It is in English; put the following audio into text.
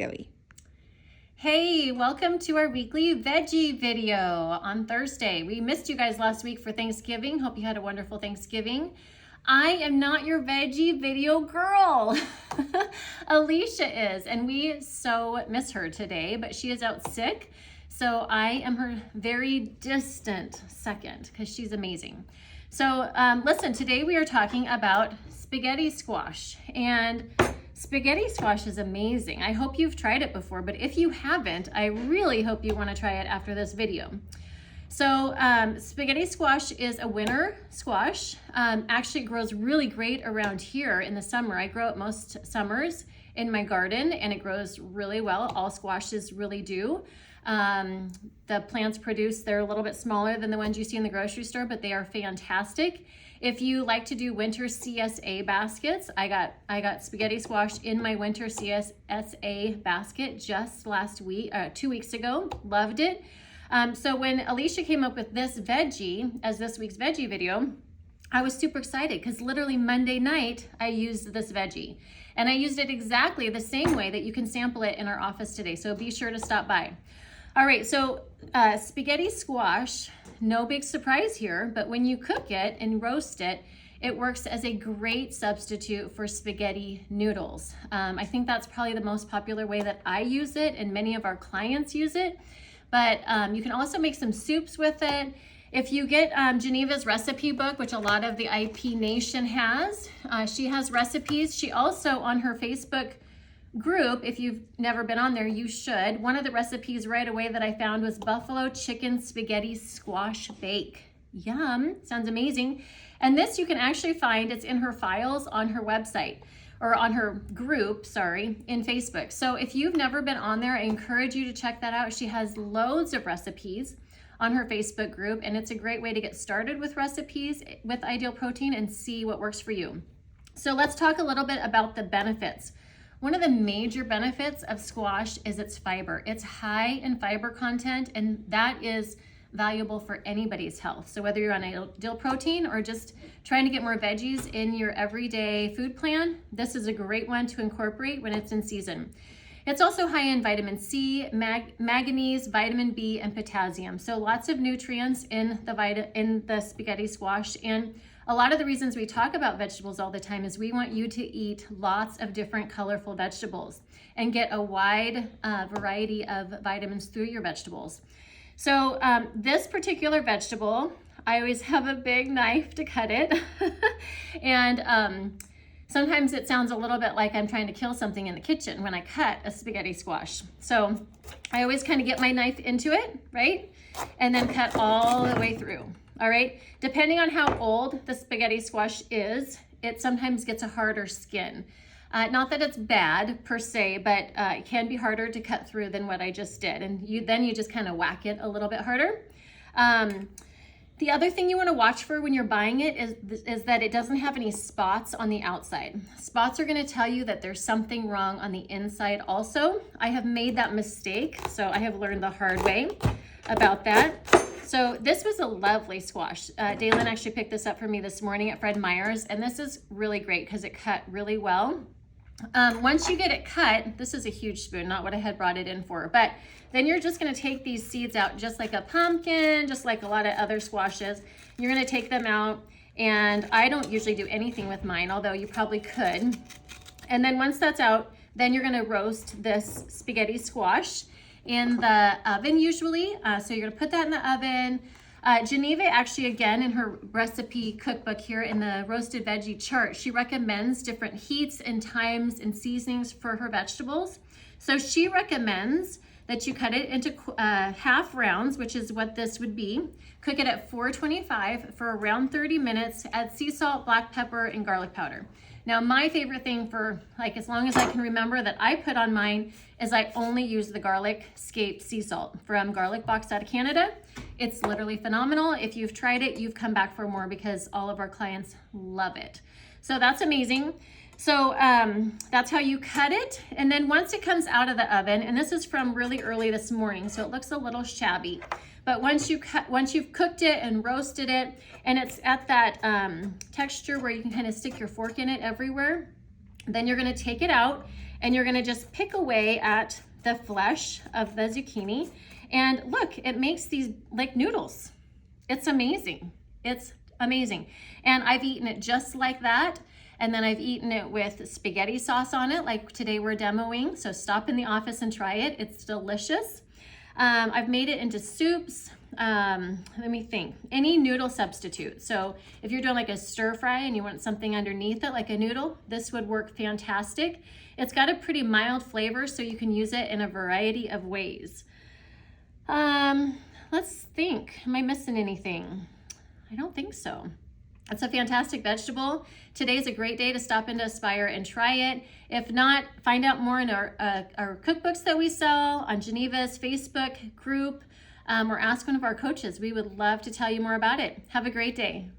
Billy. Hey, welcome to our weekly veggie video on Thursday. We missed you guys last week for Thanksgiving. Hope you had a wonderful Thanksgiving. I am not your veggie video girl. Alicia is, and we so miss her today, but she is out sick. So I am her very distant second because she's amazing. So listen, today we are talking about spaghetti squash, and spaghetti squash is amazing. I hope you've tried it before, but if you haven't, I really hope you want to try it after this video. So spaghetti squash is a winter squash. Actually, it grows really great around here in the summer. I grow it most summers in my garden, and it grows really well. All squashes really do. The plants produced, they're a little bit smaller than the ones you see in the grocery store, but they are fantastic. If you like to do winter CSA baskets, I got spaghetti squash in my winter CSA basket just last week, 2 weeks ago. Loved it. So when Alicia came up with this veggie as this week's veggie video, I was super excited because literally Monday night I used this veggie, and I used it exactly the same way that you can sample it in our office today. So be sure to stop by. All right, so spaghetti squash, no big surprise here, but when you cook it and roast it, it works as a great substitute for spaghetti noodles. I think that's probably the most popular way that I use it, and many of our clients use it. But you can also make some soups with it. If you get Geneva's recipe book, which a lot of the IP Nation has, she has recipes. She also, on her Facebook group, if you've never been on there, you should. One of the recipes right away that I found was buffalo chicken spaghetti squash bake. Yum, sounds amazing. And this you can actually find, it's in her files on her website, or on her group, sorry, in Facebook. So if you've never been on there, I encourage you to check that out. She has loads of recipes on her Facebook group, and it's a great way to get started with recipes with Ideal Protein and see what works for you. So let's talk a little bit about the benefits. One of the major benefits of squash is its fiber. It's high in fiber content, and that is valuable for anybody's health. So whether you're on Ideal Protein or just trying to get more veggies in your everyday food plan, this is a great one to incorporate when it's in season. It's also high in vitamin C, manganese, vitamin B, and potassium. So lots of nutrients in the spaghetti squash. And a lot of the reasons we talk about vegetables all the time is we want you to eat lots of different colorful vegetables and get a wide variety of vitamins through your vegetables. So this particular vegetable, I always have a big knife to cut it. And sometimes it sounds a little bit like I'm trying to kill something in the kitchen when I cut a spaghetti squash. So I always kind of get my knife into it, right? And then cut all the way through, all right? Depending on how old the spaghetti squash is, it sometimes gets a harder skin. Not that it's bad per se, but it can be harder to cut through than what I just did. And then you just kind of whack it a little bit harder. The other thing you want to watch for when you're buying it is that it doesn't have any spots on the outside. Spots are going to tell you that there's something wrong on the inside also. I have made that mistake, so I have learned the hard way about that. So this was a lovely squash. Dalen actually picked this up for me this morning at Fred Meyer's, and this is really great because it cut really well. Once you get it cut, this is a huge spoon, not what I had brought it in for, but then you're just going to take these seeds out just like a pumpkin, just like a lot of other squashes. You're going to take them out, and I don't usually do anything with mine, although you probably could. And then once that's out, then you're going to roast this spaghetti squash in the oven usually. So you're going to put that in the oven. Geneva actually, again, in her recipe cookbook here in the roasted veggie chart, she recommends different heats and times and seasonings for her vegetables. So she recommends that you cut it into half rounds, which is what this would be. Cook it at 425 for around 30 minutes. Add sea salt, black pepper, and garlic powder. Now, my favorite thing for, like, as long as I can remember that I put on mine is I only use the Garlic Scape sea salt from Garlic Box out of Canada. It's literally phenomenal. If you've tried it, you've come back for more because all of our clients love it. So that's amazing. So that's how you cut it. And then once it comes out of the oven, and this is from really early this morning, so it looks a little shabby. But once you've cooked it and roasted it, and it's at that texture where you can kind of stick your fork in it everywhere, then you're gonna take it out and you're gonna just pick away at the flesh of the zucchini. And look, it makes these like noodles. It's amazing. It's amazing. And I've eaten it just like that. And then I've eaten it with spaghetti sauce on it, like today we're demoing. So stop in the office and try it. It's delicious. I've made it into soups. Let me think. Any noodle substitute. So if you're doing like a stir fry and you want something underneath it, like a noodle, this would work fantastic. It's got a pretty mild flavor, so you can use it in a variety of ways. Let's think. Am I missing anything? I don't think so. It's a fantastic vegetable. Today's a great day to stop into Aspire and try it. If not, find out more in our cookbooks that we sell, on Geneva's Facebook group, or ask one of our coaches. We would love to tell you more about it. Have a great day.